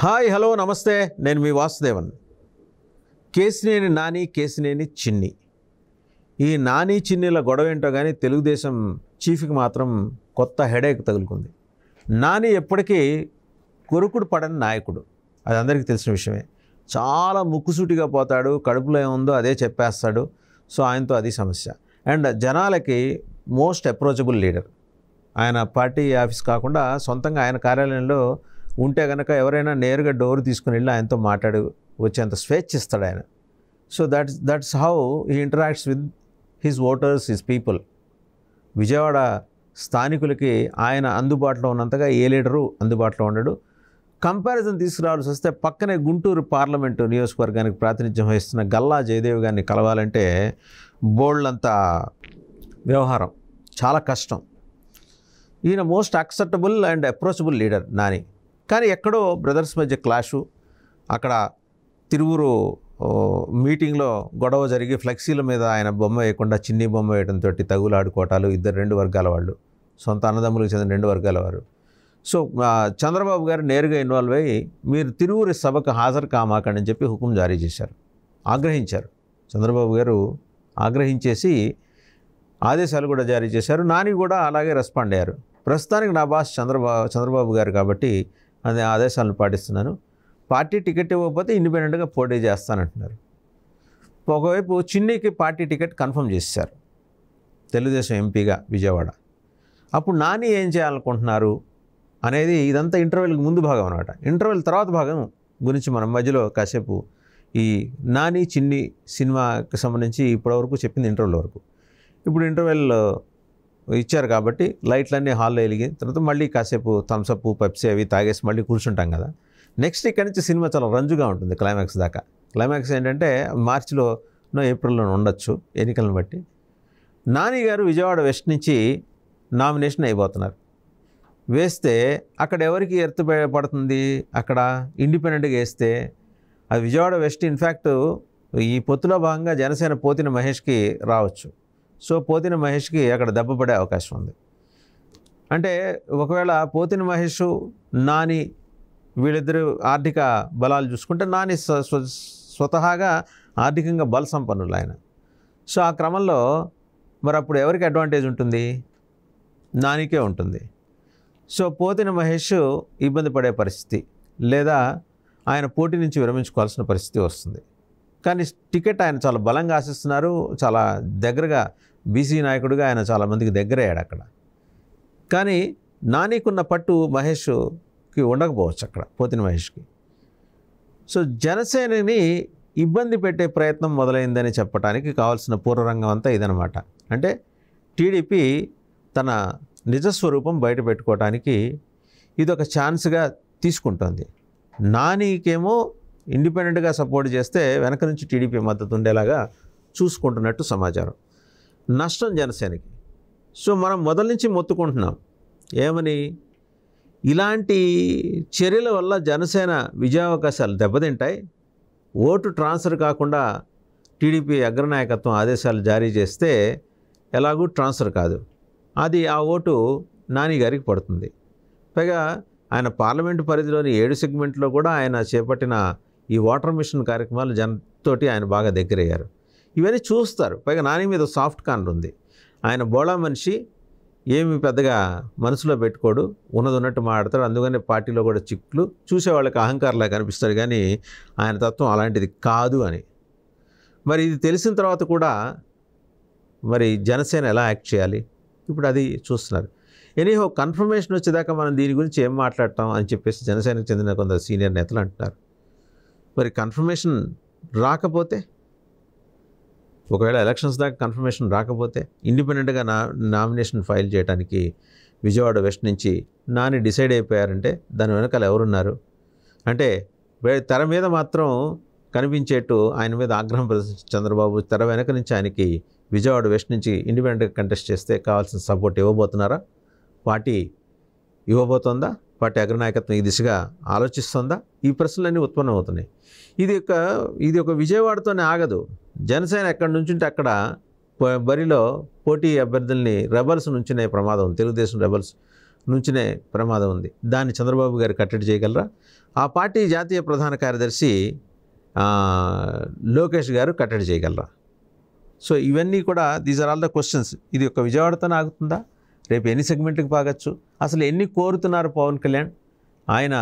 Hi hello నమస్తే, నేను మీ వాసుదేవన్. కేసినేని నాని, కేసినేని చిన్ని. ఈ నాని చిన్నిల గొడవ ఏంటో కానీ తెలుగుదేశం చీఫ్కి మాత్రం కొత్త హెడేక్ తగులుకుంది. నాని ఎప్పటికీ కొరుకుడు పడని నాయకుడు, అది అందరికీ తెలిసిన విషయమే. చాలా ముక్కుసూటిగా పోతాడు, కడుపులో ఏముందో అదే చెప్పేస్తాడు. సో ఆయనతో అది సమస్య. అండ్ జనాలకి మోస్ట్ అప్రోచబుల్ లీడర్. ఆయన పార్టీ ఆఫీస్ కాకుండా సొంతంగా ఆయన కార్యాలయంలో ఉంటే కనుక ఎవరైనా నేరుగా డోర్ తీసుకుని వెళ్ళి ఆయనతో మాట్లాడి వచ్చేంత స్వేచ్ఛ ఇస్తాడు ఆయన. So that's how he interacts with his voters, his people. Vijayawada స్థానికులకి ఆయన అందుబాటులో ఉన్నంతగా ఏ లీడరు అందుబాటులో ఉండడు. కంపారిజన్ తీసుకురావాల్సి వస్తే పక్కనే గుంటూరు పార్లమెంటు నియోజకవర్గానికి ప్రాతినిధ్యం వహిస్తున్న గల్లా జయదేవ్ గారిని కలవాలంటే బోల్డంత వ్యవహారం, చాలా కష్టం. ఈయన most acceptable and approachable leader Nani. కానీ ఎక్కడో బ్రదర్స్ మధ్య క్లాషు, అక్కడ తిరువురు మీటింగ్లో గొడవ జరిగి ఫ్లెక్సీల మీద ఆయన బొమ్మ వేయకుండా చిన్ని బొమ్మ వేయడంతో తగులాడుకోవటాలు. రెండు వర్గాల వాళ్ళు, సొంత అన్నదమ్ములకు చెందిన రెండు వర్గాల వారు. సో చంద్రబాబు గారు నేరుగా ఇన్వాల్వ్ అయ్యి మీరు తిరువురి సభకు హాజరు కామాకండి అని చెప్పి హుకుం జారీ చేశారు, ఆగ్రహించారు. చంద్రబాబు గారు ఆగ్రహించేసి ఆదేశాలు కూడా జారీ చేశారు. నాని కూడా అలాగే రెస్పాండ్ అయ్యారు. ప్రస్తుతానికి నా బాస్ చంద్రబాబు గారు కాబట్టి అదే ఆదేశాలను పాటిస్తున్నాను, పార్టీ టికెట్ ఇవ్వకపోతే ఇండిపెండెంట్గా పోటీ చేస్తానంటున్నారు. ఒకవైపు చిన్నికి పార్టీ టికెట్ కన్ఫర్మ్ చేశారు తెలుగుదేశం ఎంపీగా విజయవాడ. అప్పుడు నాని ఏం చేయాలనుకుంటున్నారు అనేది ఇదంతా ఇంటర్వ్యూలకు ముందు భాగం అన్నమాట. ఇంటర్వ్యూల తర్వాత భాగం గురించి మనం మధ్యలో కాసేపు ఈ నాని చిన్ని సినిమాకి సంబంధించి ఇప్పటివరకు చెప్పింది ఇంటర్వ్యూల వరకు. ఇప్పుడు ఇంటర్వ్యూల్లో ఇచ్చారు కాబట్టి లైట్లన్నీ హాల్లో వెలిగి తర్వాత మళ్ళీ కాసేపు థమ్సప్ పెప్సీ అవి తాగేసి మళ్ళీ కూర్చుంటాం కదా. నెక్స్ట్ ఇక్కడి నుంచి సినిమా చాలా రంజుగా ఉంటుంది క్లైమాక్స్ దాకా. క్లైమాక్స్ ఏంటంటే మార్చిలోనో ఏప్రిల్లోనో ఉండొచ్చు ఎన్నికలను బట్టి. నాని గారు విజయవాడ వెస్ట్ నుంచి నామినేషన్ అయిపోతున్నారు. వేస్తే అక్కడ ఎవరికి ఎర్త్ పడుతుంది? అక్కడ ఇండిపెండెంట్గా వేస్తే అది విజయవాడ వెస్ట్. ఇన్ఫ్యాక్ట్ ఈ పొత్తులో భాగంగా జనసేన పోతిన మహేష్కి రావచ్చు. సో పోతిన మహేష్కి అక్కడ దెబ్బ పడే అవకాశం ఉంది. అంటే ఒకవేళ పోతిన మహేష్ నాని వీళ్ళిద్దరూ ఆర్థిక బలాలు చూసుకుంటే నాని స్వతహాగా ఆర్థికంగా బల సంపన్నులు ఆయన. సో ఆ క్రమంలో మరి అప్పుడు ఎవరికి అడ్వాంటేజ్ ఉంటుంది? నానికే ఉంటుంది. సో పోతిన మహేష్ ఇబ్బంది పడే పరిస్థితి, లేదా ఆయన పోటీ నుంచి విరమించుకోవాల్సిన పరిస్థితి వస్తుంది. కానీ టికెట్ ఆయన చాలా బలంగా ఆశిస్తున్నారు. చాలా దగ్గరగా బీసీ నాయకుడిగా ఆయన చాలామందికి దగ్గరయ్యాడు అక్కడ. కానీ నానికున్న పట్టు మహేష్కి ఉండకపోవచ్చు అక్కడ, పోతిన మహేష్కి. సో జనసేనని ఇబ్బంది పెట్టే ప్రయత్నం మొదలైందని చెప్పడానికి కావాల్సిన పూర్వరంగం అంతా ఇదనమాట. అంటే టీడీపీ తన నిజస్వరూపం బయట పెట్టుకోవడానికి ఇదొక ఛాన్స్గా తీసుకుంటుంది. నానికేమో ఇండిపెండెంట్గా సపోర్ట్ చేస్తే వెనక నుంచి టీడీపీ మద్దతు ఉండేలాగా చూసుకుంటున్నట్టు సమాచారం. నష్టం జనసేనకి. సో మనం మొదల నుంచి మొత్తుకుంటున్నాం ఏమని, ఇలాంటి చర్యల వల్ల జనసేన విజయావకాశాలు దెబ్బతింటాయి. ఓటు ట్రాన్స్ఫర్ కాకుండా టీడీపీ అగ్రనాయకత్వం ఆదేశాలు జారీ చేస్తే ఎలాగూ ట్రాన్స్ఫర్ కాదు, అది ఆ ఓటు నాని గారికి పడుతుంది. పైగా ఆయన పార్లమెంటు పరిధిలోని 7 సెగ్మెంట్లో కూడా ఆయన చేపట్టిన ఈ వాటర్ మిషన్ కార్యక్రమాలు జనతోటి ఆయన బాగా దగ్గరయ్యారు. ఇవన్నీ చూస్తారు. పైగా నాని మీద సాఫ్ట్ కార్నర్ ఉంది. ఆయన బోళా మనిషి, ఏమి పెద్దగా మనసులో పెట్టుకోడు, ఉన్నది ఉన్నట్టు మాట్లాడతాడు. అందుకనే పార్టీలో కూడా చిక్కులు, చూసేవాళ్ళకి అహంకారంలా కనిపిస్తాడు. కానీ ఆయన తత్వం అలాంటిది కాదు అని. మరి ఇది తెలిసిన తర్వాత కూడా మరి జనసేన ఎలా యాక్ట్ చేయాలి ఇప్పుడు అది చూస్తున్నారు. ఎనీహో కన్ఫర్మేషన్ వచ్చేదాకా మనం దీని గురించి ఏం మాట్లాడతాం అని చెప్పేసి జనసేనకు చెందిన కొందరు సీనియర్ నేతలు అంటున్నారు. మరి కన్ఫర్మేషన్ రాకపోతే, ఒకవేళ ఎలక్షన్స్ దాకా కన్ఫర్మేషన్ రాకపోతే ఇండిపెండెంట్గా నామినేషన్ ఫైల్ చేయడానికి విజయవాడ వెస్ట్ నుంచి నాని డిసైడ్ అయిపోయారంటే దాని వెనకాల ఎవరున్నారు? అంటే తెర మీద మాత్రం కనిపించేట్టు ఆయన మీద ఆగ్రహం ప్రదర్శించిన చంద్రబాబు తెర వెనక నుంచి ఆయనకి విజయవాడ వెస్ట్ నుంచి ఇండిపెండెంట్గా కంటెస్ట్ చేస్తే కావాల్సిన సపోర్ట్ ఇవ్వబోతున్నారా? పార్టీ ఇవ్వబోతోందా? పార్టీ అగ్రనాయకత్వం ఈ దిశగా ఆలోచిస్తుందా? ఈ ప్రశ్నలన్నీ ఉత్పన్నమవుతున్నాయి. ఇది ఒక విజయవాడతోనే ఆగదు. జనసేన ఎక్కడి నుంచుంటే అక్కడ బరిలో పోటీ అభ్యర్థుల్ని రెబల్స్ నుంచునే ప్రమాదం, తెలుగుదేశం రెబల్స్ నుంచినే ప్రమాదం ఉంది. దాన్ని చంద్రబాబు గారు కట్టడి చేయగలరా? ఆ పార్టీ జాతీయ ప్రధాన కార్యదర్శి లోకేష్ గారు కట్టడి చేయగలరా? సో ఇవన్నీ కూడా these are all the questions. ఇది ఒక విజయవాడతో ఆగుతుందా? రేపు ఎన్ని సెగ్మెంట్కి పాగచ్చు? అసలు ఎన్ని కోరుతున్నారు పవన్ కళ్యాణ్? ఆయన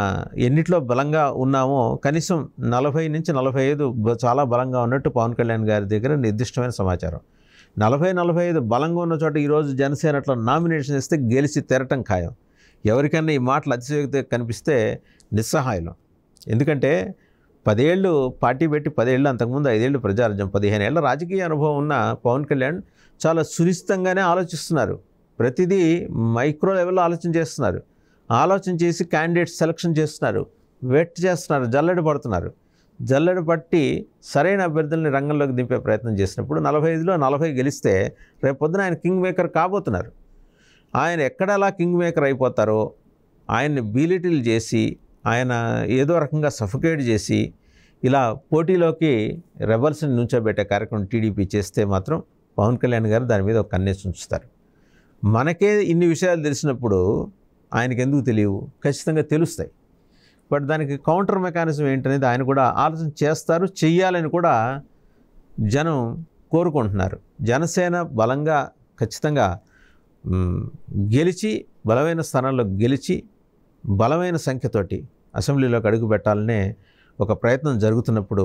ఎన్నిట్లో బలంగా ఉన్నామో కనీసం 40 నుంచి 45 చాలా బలంగా ఉన్నట్టు పవన్ కళ్యాణ్ గారి దగ్గర నిర్దిష్టమైన సమాచారం. 40-45 బలంగా ఉన్న చోట ఈరోజు జనసేన అట్లా నామినేషన్ ఇస్తే గెలిచి తెరటం ఖాయం. ఎవరికైనా ఈ మాటలు అతిశయోక్తి కనిపిస్తే నిస్సహాయం. ఎందుకంటే 10 ఏళ్ళు పార్టీ పెట్టి 10 ఏళ్ళు, అంతకుముందు 5 ఏళ్ళు ప్రజారాజ్యం, 15 ఏళ్ళ రాజకీయ అనుభవం ఉన్న పవన్ కళ్యాణ్ చాలా సునిశ్చితంగానే ఆలోచిస్తున్నారు. ప్రతిదీ మైక్రో లెవెల్లో ఆలోచన చేస్తున్నారు. ఆలోచన చేసి క్యాండిడేట్స్ సెలక్షన్ చేస్తున్నారు, వెట్ చేస్తున్నారు, జల్లెడ పడుతున్నారు. జల్లెడ పట్టి సరైన అభ్యర్థుల్ని రంగంలోకి దింపే ప్రయత్నం చేసినప్పుడు 45లో 40 గెలిస్తే రేపు పొద్దున ఆయన కింగ్ మేకర్ కాబోతున్నారు. ఆయన ఎక్కడలా కింగ్ మేకర్ అయిపోతారో ఆయన్ని బీలిటిల్ చేసి, ఆయన ఏదో రకంగా సఫికేట్ చేసి ఇలా పోటీలోకి రెబల్స్ని నుంచోబెట్టే కార్యక్రమం టీడీపీ చేస్తే మాత్రం పవన్ కళ్యాణ్ గారు దాని మీద ఒక కన్నేసి ఉంచుతారు. మనకే ఇన్ని విషయాలు తెలిసినప్పుడు ఆయనకి ఎందుకు తెలియవు? ఖచ్చితంగా తెలుస్తాయి. బట్ దానికి కౌంటర్ మెకానిజం ఏంటనేది ఆయన కూడా ఆలోచన చేస్తారు, చెయ్యాలని కూడా జనం కోరుకుంటున్నారు. జనసేన బలంగా ఖచ్చితంగా గెలిచి, బలమైన స్థానాల్లో గెలిచి, బలమైన సంఖ్యతోటి అసెంబ్లీలోకి అడుగు పెట్టాలనే ఒక ప్రయత్నం జరుగుతున్నప్పుడు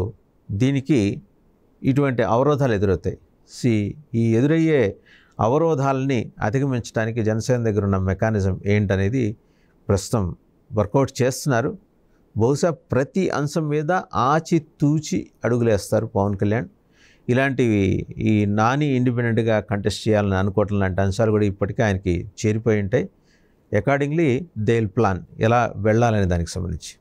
దీనికి ఇటువంటి అవరోధాలు ఎదురవుతాయి. ఈ ఎదురయ్యే అవరోధాలని అధిగమించడానికి జనసేన దగ్గర ఉన్న మెకానిజం ఏంటనేది ప్రస్తుతం వర్కౌట్ చేస్తున్నారు. బహుశా ప్రతి అంశం మీద ఆచితూచి అడుగులేస్తారు పవన్ కళ్యాణ్. ఇలాంటివి ఈ నాని ఇండిపెండెంట్గా కంటెస్ట్ చేయాలని అనుకోవటం లాంటి అంశాలు కూడా ఇప్పటికే ఆయనకి చేరిపోయి ఉంటాయి. అకార్డింగ్లీ దే విల్ ప్లాన్ ఎలా వెళ్ళాలనే దానికి సంబంధించి.